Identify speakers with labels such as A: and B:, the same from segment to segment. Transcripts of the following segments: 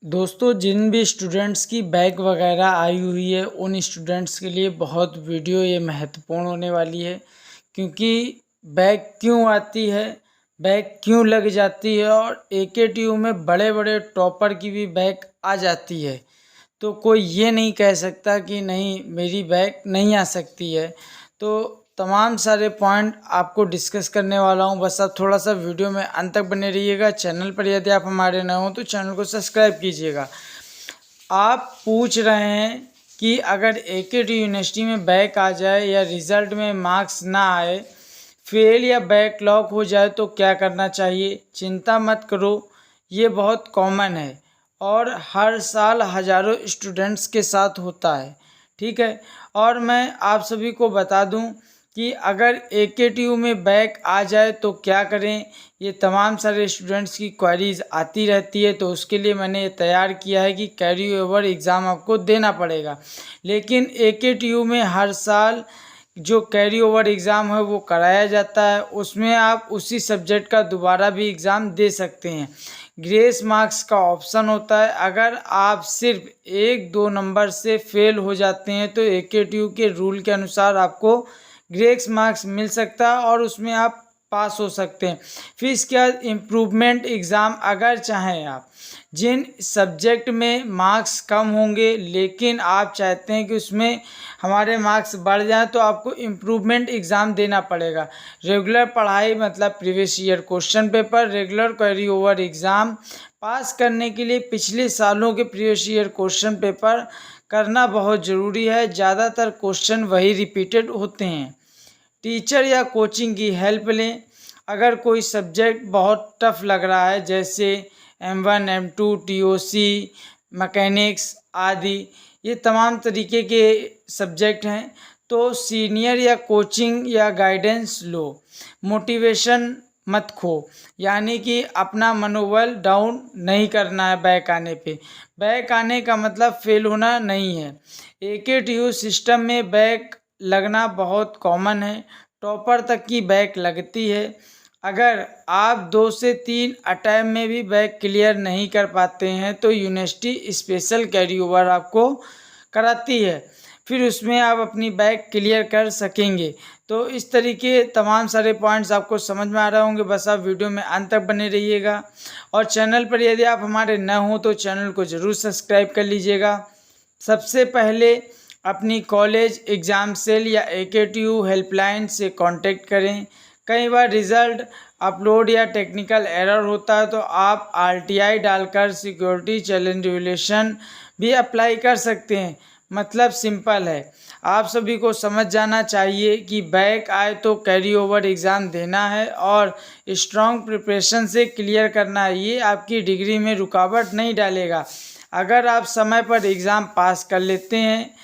A: दोस्तों, जिन भी स्टूडेंट्स की बैक वगैरह आई हुई है उन स्टूडेंट्स के लिए बहुत वीडियो ये महत्वपूर्ण होने वाली है। क्योंकि बैक क्यों आती है, बैक क्यों लग जाती है और एकेटीयू में बड़े बड़े टॉपर की भी बैक आ जाती है। तो कोई ये नहीं कह सकता कि नहीं मेरी बैक नहीं आ सकती है। तो तमाम सारे पॉइंट आपको डिस्कस करने वाला हूँ। बस आप थोड़ा सा वीडियो में अंत तक बने रहिएगा। चैनल पर यदि आप हमारे नए हो तो चैनल को सब्सक्राइब कीजिएगा। आप पूछ रहे हैं कि अगर एकेटी यूनिवर्सिटी में बैक आ जाए या रिज़ल्ट में मार्क्स ना आए, फेल या बैकलॉग हो जाए तो क्या करना चाहिए। चिंता मत करो, ये बहुत कॉमन है और हर साल हज़ारों स्टूडेंट्स के साथ होता है। ठीक है, और मैं आप सभी को बता दूं कि अगर एकेटीयू में बैक आ जाए तो क्या करें। ये तमाम सारे स्टूडेंट्स की क्वेरीज आती रहती है, तो उसके लिए मैंने ये तैयार किया है कि कैरी ओवर एग्ज़ाम आपको देना पड़ेगा। लेकिन एकेटीयू में हर साल जो कैरी ओवर एग्ज़ाम है वो कराया जाता है, उसमें आप उसी सब्जेक्ट का दोबारा भी एग्ज़ाम दे सकते हैं। ग्रेस मार्क्स का ऑप्शन होता है। अगर आप सिर्फ 1-2 नंबर से फेल हो जाते हैं तो एकेटीयू के रूल के अनुसार आपको ग्रेस मार्क्स मिल सकता है और उसमें आप पास हो सकते हैं। फिर इसके बाद इम्प्रूवमेंट एग्ज़ाम अगर चाहें आप, जिन सब्जेक्ट में मार्क्स कम होंगे लेकिन आप चाहते हैं कि उसमें हमारे मार्क्स बढ़ जाएं, तो आपको इम्प्रूवमेंट एग्ज़ाम देना पड़ेगा। रेगुलर पढ़ाई मतलब previous year question paper, regular carry over exam pass करने के लिए पिछले सालों के प्रीवियस ईयर क्वेश्चन पेपर करना बहुत ज़रूरी है। ज़्यादातर क्वेश्चन वही रिपीटेड होते हैं। टीचर या कोचिंग की हेल्प लें। अगर कोई सब्जेक्ट बहुत टफ लग रहा है, जैसे M1 M2 TOC मैकेनिक्स आदि, ये तमाम तरीके के सब्जेक्ट हैं, तो सीनियर या कोचिंग या गाइडेंस लो। मोटिवेशन मत खो, यानी कि अपना मनोबल डाउन नहीं करना है। बैक आने पे, बैक आने का मतलब फेल होना नहीं है। एकेटीयू सिस्टम में बैक लगना बहुत कॉमन है, टॉपर तक की बैक लगती है। अगर आप 2 से 3 अटैम्प्ट में भी बैक क्लियर नहीं कर पाते हैं तो यूनिवर्सिटी स्पेशल कैरी ओवर आपको कराती है, फिर उसमें आप अपनी बैक क्लियर कर सकेंगे। तो इस तरीके तमाम सारे पॉइंट्स आपको समझ में आ रहे होंगे। बस आप वीडियो में अंत तक बने रहिएगा और चैनल पर यदि आप हमारे नए हो तो चैनल को ज़रूर सब्सक्राइब कर लीजिएगा। सबसे पहले अपनी कॉलेज एग्ज़ाम सेल या एकेटीयू हेल्पलाइन से कांटेक्ट करें। कई बार रिज़ल्ट अपलोड या टेक्निकल एरर होता है तो आप RTI डालकर सिक्योरिटी चैलेंज रेगुलेशन भी अप्लाई कर सकते हैं। मतलब सिंपल है, आप सभी को समझ जाना चाहिए कि बैक आए तो कैरी ओवर एग्ज़ाम देना है और स्ट्रॉन्ग प्रिपरेशन से क्लियर करना है। ये आपकी डिग्री में रुकावट नहीं डालेगा। अगर आप समय पर एग्ज़ाम पास कर लेते हैं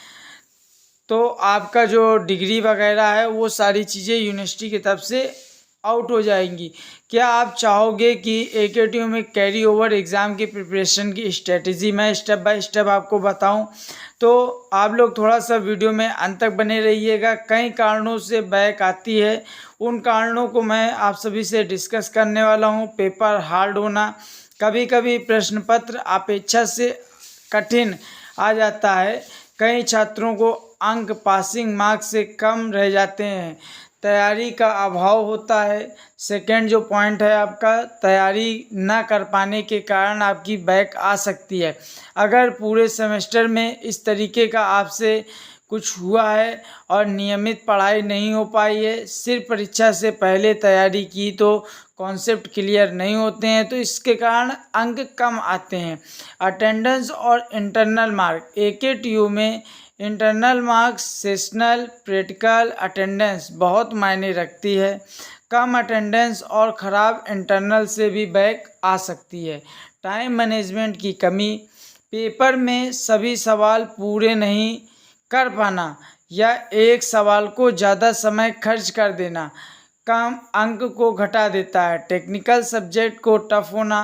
A: तो आपका जो डिग्री वगैरह है वो सारी चीज़ें यूनिवर्सिटी की तरफ से आउट हो जाएंगी। क्या आप चाहोगे कि एकेटीयू में कैरी ओवर एग्ज़ाम की प्रिपरेशन की स्ट्रेटजी मैं स्टेप बाय स्टेप आपको बताऊं? तो आप लोग थोड़ा सा वीडियो में अंत तक बने रहिएगा। कई कारणों से बैक आती है, उन कारणों को मैं आप सभी से डिस्कस करने वाला हूं। पेपर हार्ड होना, कभी कभी प्रश्न पत्र अपेक्षा से कठिन आ जाता है, कई छात्रों को अंक पासिंग मार्क्स से कम रह जाते हैं, तैयारी का अभाव होता है। सेकंड जो पॉइंट है आपका, तैयारी ना कर पाने के कारण आपकी बैक आ सकती है। अगर पूरे सेमेस्टर में इस तरीके का आपसे कुछ हुआ है और नियमित पढ़ाई नहीं हो पाई है, सिर्फ परीक्षा से पहले तैयारी की तो कॉन्सेप्ट क्लियर नहीं होते हैं, तो इसके कारण अंक कम आते हैं। अटेंडेंस और इंटरनल मार्क, एकेटीयू में internal marks sessional practical attendance बहुत मायने रखती है। कम अटेंडेंस और ख़राब इंटरनल से भी बैक आ सकती है। टाइम मैनेजमेंट की कमी, पेपर में सभी सवाल पूरे नहीं कर पाना या एक सवाल को ज़्यादा समय खर्च कर देना कम अंक को घटा देता है। टेक्निकल सब्जेक्ट को टफ होना,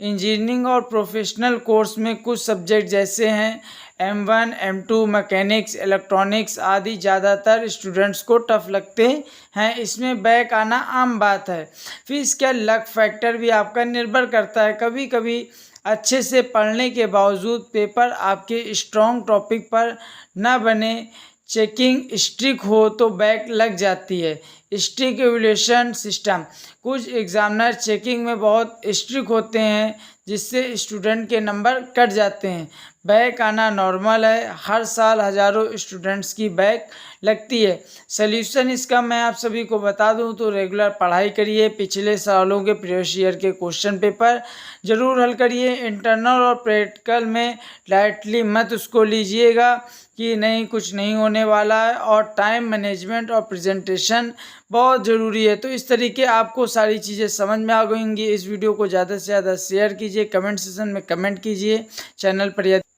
A: इंजीनियरिंग और प्रोफेशनल कोर्स में कुछ सब्जेक्ट जैसे हैं M1 M2 मैकेनिक्स इलेक्ट्रॉनिक्स आदि ज़्यादातर स्टूडेंट्स को टफ लगते हैं, इसमें बैक आना आम बात है। फिर इसका लक फैक्टर भी आपका निर्भर करता है। कभी कभी अच्छे से पढ़ने के बावजूद पेपर आपके स्ट्रॉन्ग टॉपिक पर न बने, चेकिंग स्ट्रिक्ट हो तो बैक लग जाती है। स्ट्रिक्ट इवैल्यूएशन सिस्टम, कुछ एग्जामिनर चेकिंग में बहुत स्ट्रिक्ट होते हैं जिससे स्टूडेंट के नंबर कट जाते हैं। बैक आना नॉर्मल है, हर साल हज़ारों स्टूडेंट्स की बैक लगती है। सल्यूशन इसका मैं आप सभी को बता दूं तो रेगुलर पढ़ाई करिए, पिछले सालों के प्रीवियस ईयर के क्वेश्चन पेपर ज़रूर हल करिए। इंटरनल और प्रैक्टिकल में लाइटली मत उसको लीजिएगा कि नहीं कुछ नहीं होने वाला है, और टाइम मैनेजमेंट और प्रेजेंटेशन बहुत ज़रूरी है। तो इस तरीके आपको सारी चीज़ें समझ में आ गई। इस वीडियो को ज़्यादा से ज़्यादा शेयर कीजिए, कमेंट सेक्शन में कमेंट कीजिए। चैनल पर यदि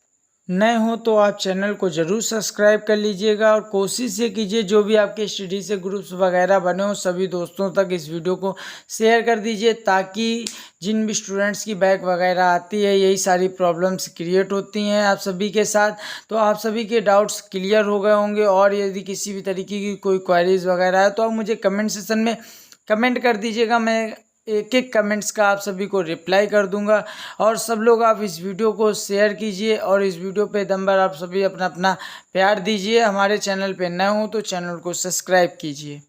A: नए हो तो आप चैनल को ज़रूर सब्सक्राइब कर लीजिएगा, और कोशिश ये कीजिए जो भी आपके स्टडी से ग्रुप्स वगैरह बने हो सभी दोस्तों तक इस वीडियो को शेयर कर दीजिए, ताकि जिन भी स्टूडेंट्स की बैक वगैरह आती है, यही सारी प्रॉब्लम्स क्रिएट होती हैं आप सभी के साथ, तो आप सभी के डाउट्स क्लियर हो गए होंगे। और यदि किसी भी तरीके की कोई क्वेरीज वगैरह है तो आप मुझे कमेंट सेक्शन में कमेंट कर दीजिएगा, मैं एक एक कमेंट्स का आप सभी को रिप्लाई कर दूंगा। और सब लोग आप इस वीडियो को शेयर कीजिए, और इस वीडियो पे दम भर आप सभी अपना अपना प्यार दीजिए। हमारे चैनल पे नए हो तो चैनल को सब्सक्राइब कीजिए।